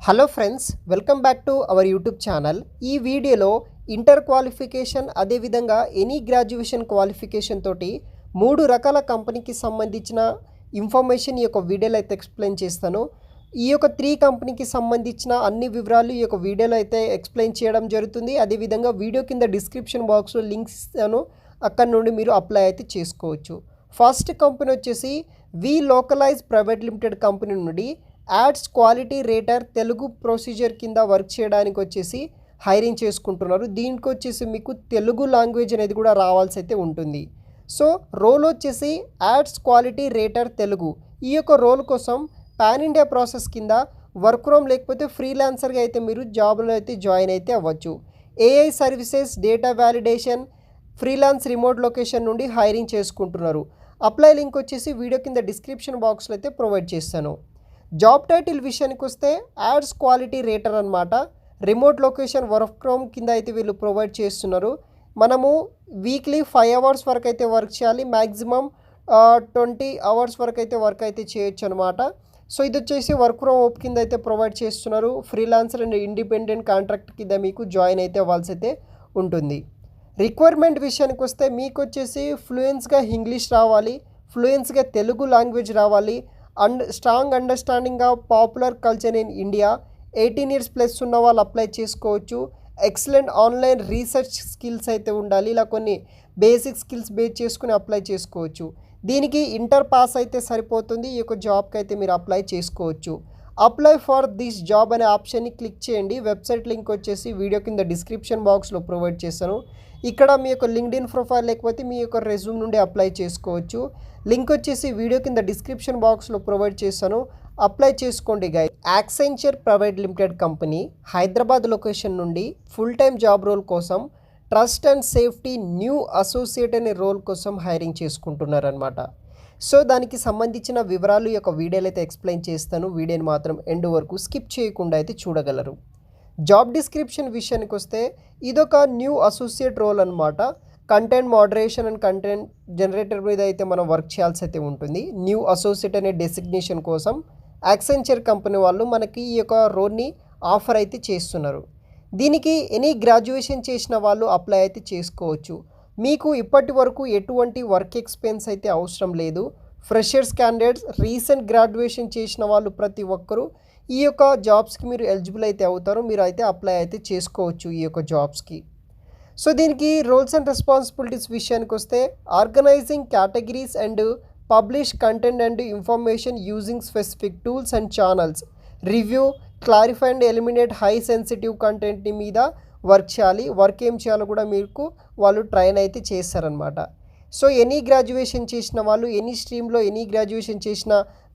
Hello friends, welcome back to our YouTube channel. ఈ వీడియోలో inter qualification అదేవిధంగా any graduation qualification తోటి 3 రకాల కంపెనీకి సంబంధించిన ఇన్ఫర్మేషన్ ఈ యొక్క వీడియోలో అయితే ఎక్స్ప్లెయిన్ చేస్తాను. ఈ యొక్క 3 కంపెనీకి సంబంధించిన అన్ని వివరాలు ఈ యొక్క వీడియోలో అయితే ఎక్స్ప్లెయిన్ చేయడం జరుగుతుంది. అదేవిధంగా వీడియో కింద డిస్క్రిప్షన్ బాక్స్లో లింక్స్ ఇస్తాను, అక్కడ నుండి మీరు అప్లై అయితే చేసుకోవచ్చు. ఫస్ట్ కంపెనీ వచ్చేసి వి లోకలైజ్ ప్రైవేట్ లిమిటెడ్ కంపెనీ నుండి ads quality rater Telugu procedure కింద వర్క్ చేయడానికి వచ్చేసి హైరింగ్ చేసుకుంటున్నారు. దీనికి వచ్చేసి మీకు తెలుగు లాంగ్వేజ్ అనేది కూడా రావాల్సి అయితే ఉంటుంది. సో రోల్ వచ్చేసి యాడ్స్ క్వాలిటీ రేటర్ తెలుగు. ఈ యొక్క రోల్ కోసం పాన్ ఇండియా ప్రాసెస్ కింద వర్క్ ఫ్రమ్ లేకపోతే ఫ్రీలాన్సర్గా అయితే మీరు జాబ్లో అయితే జాయిన్ అయితే అవ్వచ్చు. AI services, data validation, freelance remote location నుండి హైరింగ్ చేసుకుంటున్నారు. అప్లై లింక్ వచ్చేసి వీడియో కింద డిస్క్రిప్షన్ బాక్స్లో అయితే ప్రొవైడ్ చేస్తాను. జాబ్ టైటిల్ విషయానికి వస్తే యాడ్స్ క్వాలిటీ రేటర్ అనమాట. రిమోట్ లొకేషన్ వర్క్ ఫ్రమ్ కింద అయితే వీళ్ళు ప్రొవైడ్ చేస్తున్నారు. మనము వీక్లీ 5 అవర్స్ వరకు అయితే వర్క్ చేయాలి. మ్యాక్సిమం 20 అవర్స్ వరకు అయితే వర్క్ అయితే చేయొచ్చు అనమాట. సో ఇది వచ్చేసి వర్క్ ఫ్రమ్ హోమ్ కింద అయితే ప్రొవైడ్ చేస్తున్నారు. ఫ్రీలాన్సర్ అండ్ ఇండిపెండెంట్ కాంట్రాక్ట్ కింద మీకు జాయిన్ అయితే అవ్వాల్సి అయితే ఉంటుంది. రిక్వైర్మెంట్ విషయానికి వస్తే మీకు వచ్చేసి ఫ్లూయెన్స్గా ఇంగ్లీష్ రావాలి, ఫ్లూయెన్స్గా తెలుగు లాంగ్వేజ్ రావాలి, and strong understanding of popular culture in India, 18 years plus ఉన్న వాళ్ళు అప్లై చేసుకోవచ్చు. ఎక్సలెంట్ ఆన్లైన్ రీసెర్చ్ స్కిల్స్ అయితే ఉండాలి. ఇలా కొన్ని బేసిక్ స్కిల్స్ బేస్ చేసుకుని అప్లై చేసుకోవచ్చు. దీనికి ఇంటర్ పాస్ అయితే సరిపోతుంది. ఈ యొక్క జాబ్కి అయితే మీరు అప్లై చేసుకోవచ్చు. అప్లై ఫర్ దిస్ జాబ్ అనే ఆప్షన్ని క్లిక్ చేయండి. వెబ్సైట్ లింక్ వచ్చేసి వీడియో కింద డిస్క్రిప్షన్ బాక్స్లో ప్రొవైడ్ చేస్తాను. ఇక్కడ మీ యొక్క లింక్డ్ఇన్ ప్రొఫైల్ లేకపోతే మీ యొక్క రెజ్యూమ్ నుండి అప్లై చేసుకోవచ్చు. లింక్ వచ్చేసి వీడియో కింద డిస్క్రిప్షన్ బాక్స్లో ప్రొవైడ్ చేస్తాను, అప్లై చేసుకోండి guys. Accenture private limited company Hyderabad location నుండి ఫుల్ టైం జాబ్ రోల్ కోసం trust and safety new associate అనే రోల్ కోసం హైరింగ్ చేసుకుంటున్నారనమాట. సో దానికి సంబంధించిన వివరాలు ఈ యొక్క వీడియోలో అయితే ఎక్స్ప్లెయిన్ చేస్తాను. వీడియోని మాత్రం ఎండ్ వరకు స్కిప్ చేయకుండా అయితే చూడగలరు. జాబ్ డిస్క్రిప్షన్ విషయానికి వస్తే ఇదొక న్యూ అసోసియేట్ రోల్ అనమాట. Content moderation and content generator మీద అయితే మనం వర్క్ చేయాల్సి అయితే ఉంటుంది. న్యూ అసోసియేట్ అనే డెసిగ్నేషన్ కోసం యాక్సెంచర్ కంపెనీ వాళ్ళు మనకి ఈ యొక్క రోల్ని ఆఫర్ అయితే చేస్తున్నారు. దీనికి ఎనీ గ్రాడ్యుయేషన్ చేసిన వాళ్ళు అప్లై అయితే చేసుకోవచ్చు. మీకు ఇప్పటి వరకు ఎటువంటి వర్క్ ఎక్స్పీరియన్స్ అయితే అవసరం లేదు. ఫ్రెషర్స్ క్యాండిడేట్స్, రీసెంట్ గ్రాడ్యుయేషన్ చేసిన వాళ్ళు ప్రతి ఒక్కరూ ఈ యొక్క జాబ్స్కి మీరు ఎలిజిబుల్ అయితే అవుతారు. మీరు అయితే అప్లై అయితే చేసుకోవచ్చు ఈ యొక్క జాబ్స్కి. సో దీనికి రోల్స్ అండ్ రెస్పాన్సిబిలిటీస్ విషయానికి వస్తే organising categories and publish content and information using specific tools and channels, review, clarify and eliminate high sensitive కంటెంట్ని మీద వర్క్ చేయాలి. వర్క్ ఏం చేయాలో కూడా మీకు వాళ్ళు ట్రైన్ అయితే చేస్తారనమాట. సో ఎనీ గ్రాడ్యుయేషన్ చేసిన వాళ్ళు, ఎనీ స్ట్రీమ్లో ఎనీ గ్రాడ్యుయేషన్ చేసిన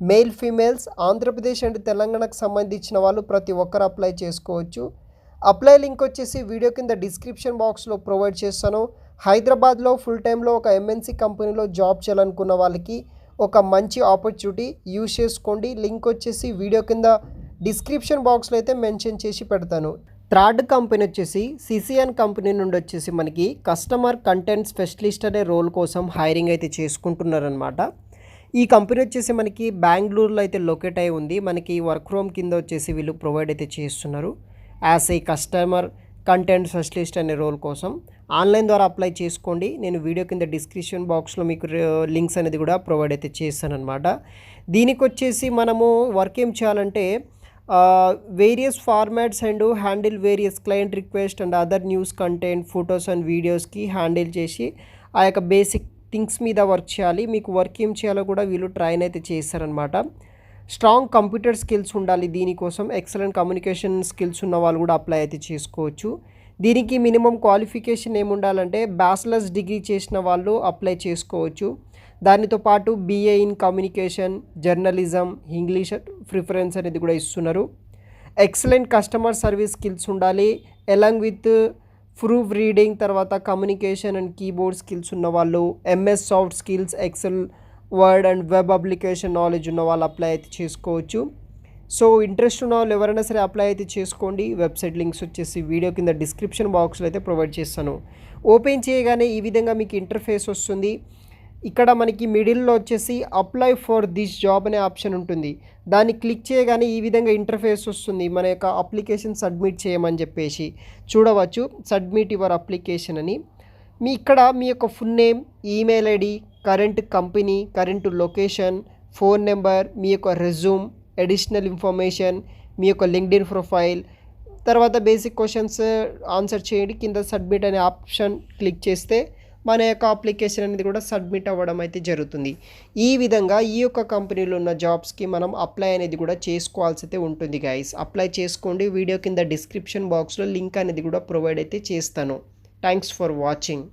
మేల్ ఫీమేల్స్, ఆంధ్రప్రదేశ్ అండ్ తెలంగాణకు సంబంధించిన వాళ్ళు ప్రతి ఒక్కరు అప్లై చేసుకోవచ్చు. అప్లై లింక్ వచ్చేసి వీడియో కింద డిస్క్రిప్షన్ బాక్స్లో ప్రొవైడ్ చేస్తాను. హైదరాబాద్లో ఫుల్ టైంలో ఒక ఎంఎన్సీ కంపెనీలో జాబ్ చేయాలనుకున్న వాళ్ళకి ఒక మంచి ఆపర్చునిటీ, యూజ్ చేసుకోండి. లింక్ వచ్చేసి వీడియో కింద డిస్క్రిప్షన్ బాక్స్లో అయితే మెన్షన్ చేసి పెడతాను. థర్డ్ కంపెనీ వచ్చేసి సిసిఎన్ కంపెనీ నుండి వచ్చేసి మనకి కస్టమర్ కంటెంట్ స్పెషలిస్ట్ అనే రోల్ కోసం హైరింగ్ అయితే చేసుకుంటున్నారనమాట. ఈ కంపెనీ వచ్చేసి మనకి బెంగళూరులో అయితే లొకేట్ అయి ఉంది. మనకి వర్క్ ఫ్రమ్ కింద వచ్చేసి వీళ్ళు ప్రొవైడ్ అయితే చేస్తున్నారు. As a customer content specialist అనే రోల్ కోసం ఆన్లైన్ ద్వారా అప్లై చేసుకోండి. నేను వీడియో కింద డిస్క్రిప్షన్ బాక్స్లో మీకు లింక్స్ అనేది కూడా ప్రొవైడ్ అయితే చేస్తానన్నమాట. దీనికి వచ్చేసి మనము వర్క్ ఏం చేయాలంటే various formats and handle various client request and other news content, photos and వీడియోస్కి హ్యాండిల్ చేసి ఆ యొక్క బేసిక్ థింగ్స్ మీద వర్క్ చేయాలి. మీకు వర్క్ ఏం చేయాలో కూడా వీళ్ళు ట్రైన్ అయితే చేస్తారనమాట. స్ట్రాంగ్ కంప్యూటర్ స్కిల్స్ ఉండాలి. దీనికోసం ఎక్సలెంట్ కమ్యూనికేషన్ స్కిల్స్ ఉన్న వాళ్ళు కూడా అప్లై అయితే చేసుకోవచ్చు. దీనికి మినిమం క్వాలిఫికేషన్ ఏముండాలంటే బ్యాచిలర్స్ డిగ్రీ చేసిన వాళ్ళు అప్లై చేసుకోవచ్చు. దానితో పాటు BA in communication, journalism, English preference అనేది కూడా ఇస్తున్నారు. ఎక్సలెంట్ కస్టమర్ సర్వీస్ స్కిల్స్ ఉండాలి. అలాంగ్ విత్ ప్రూఫ్ రీడింగ్, తర్వాత కమ్యూనికేషన్ అండ్ కీబోర్డ్ స్కిల్స్ ఉన్న వాళ్ళు, MS soft skills, excel, word and web application knowledge ఉన్న వాళ్ళు అప్లై అయితే చేసుకోవచ్చు. సో ఇంట్రెస్ట్ ఉన్న వాళ్ళు ఎవరైనా సరే అప్లై అయితే చేసుకోండి. వెబ్సైట్ లింక్స్ వచ్చేసి వీడియో కింద డిస్క్రిప్షన్ బాక్స్లో అయితే ప్రొవైడ్ చేస్తాను. ఓపెన్ చేయగానే ఈ విధంగా మీకు ఇంటర్ఫేస్ వస్తుంది. ఇక్కడ మనకి మిడిల్లో వచ్చేసి అప్లై ఫర్ దిస్ జాబ్ అనే ఆప్షన్ ఉంటుంది. దాన్ని క్లిక్ చేయగానే ఈ విధంగా ఇంటర్ఫేస్ వస్తుంది. మన యొక్క అప్లికేషన్ సబ్మిట్ చేయమని చెప్పేసి చూడవచ్చు, సబ్మిట్ యువర్ అప్లికేషన్ అని. ఇక్కడ మీ యొక్క full name, email ID, current company, current location, phone number, మీ యొక్క రెజ్యూమ్, అడిషనల్ ఇన్ఫర్మేషన్, మీ యొక్క లింక్డ్ఇన్ ప్రొఫైల్, తర్వాత బేసిక్ క్వశ్చన్స్ ఆన్సర్ చేయండి. కింద సబ్మిట్ అనే ఆప్షన్ క్లిక్ చేస్తే మన యొక్క అప్లికేషన్ అనేది కూడా సబ్మిట్ అవ్వడం అయితే జరుగుతుంది. ఈ విధంగా ఈ యొక్క కంపెనీలో ఉన్న జాబ్స్కి మనం అప్లై అనేది కూడా చేసుకోవాల్సి అయితే ఉంటుంది గైస్. అప్లై చేసుకోండి. వీడియో కింద డిస్క్రిప్షన్ బాక్స్లో లింక్ అనేది కూడా ప్రొవైడ్ అయితే చేస్తాను. Thanks for watching.